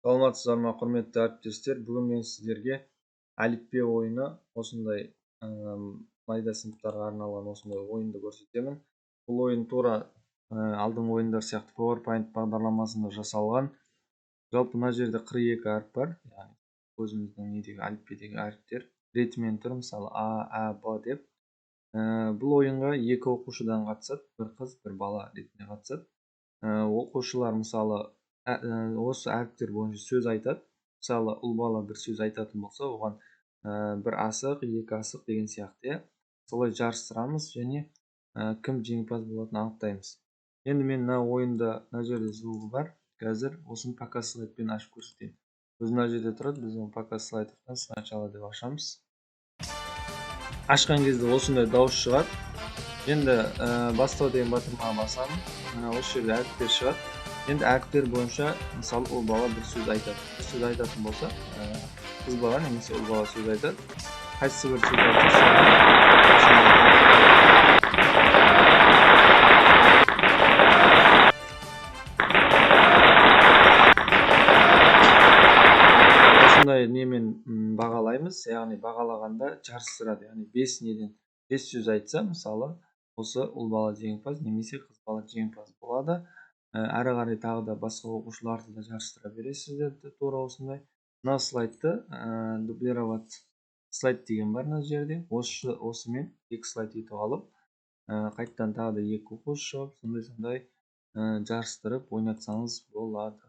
Саламатсыздар ма, құрметті әріптестер? Бүгін мен сіздерге әліппе ойыны, осындай майда сыныптарға арналған осындай ойынды көрсетемін. Бұл ойын тура алдыңғы ойындар сияқты PowerPoint бағдарламасында жасалған. Жалпы мына жерде 42 әріп бар, яғни өзіміздің недегі әліппедегі әріптер ретімен тұр, мысалы А, Ә, Б деп. Бұл ойынға екі оқушыдан қатысады, бір қыз, бір бала ретінде қатысады. Оқушылар мысалы осы әріптер бойынша сөз айтады. Мысалы ұл бала бір сөз айтатын болса, оған бір асық, екі асық деген сияқты, солай жарыстырамыз және кім жеңімпаз болатынын анықтаймыз. Енді мен мына ойында мына жерде звугі бар. Қазір осыны показ слайдпен ашып көрсетейін. Өзі мына жерде тұрады, біз оны показ слайдтан сначала деп ашамыз. Ашқан кезде осындай дауыс шығады. Енді бастау деген батырмаға басамын. Осы жерде әріптер шығады. Енді әріптер бойынша, мысалы, ол бала бір сөз айтады. Бір сөз айтатын болса, қыз бала немесе ұл бала сөз айтады. Қайсысы бір сөз айтса, осындай немен бағалаймыз, яғни бағалағанда жарыстырады. Яғни 5 сөз айтса, мысалы, осы ұл бала жеңімпаз немесе қыз бала жеңімпаз болады. Әрі қарай тағы да басқа оқушыларды да жарыстыра бересіздер тура осындай. Мына слайдты дублировать слайд деген бар мына жерде. Осымен 2 слайд етіп алып, қайтадан тағы да 2 оқушы шығып, сондай жарыстырып ойнатсаңыз болады.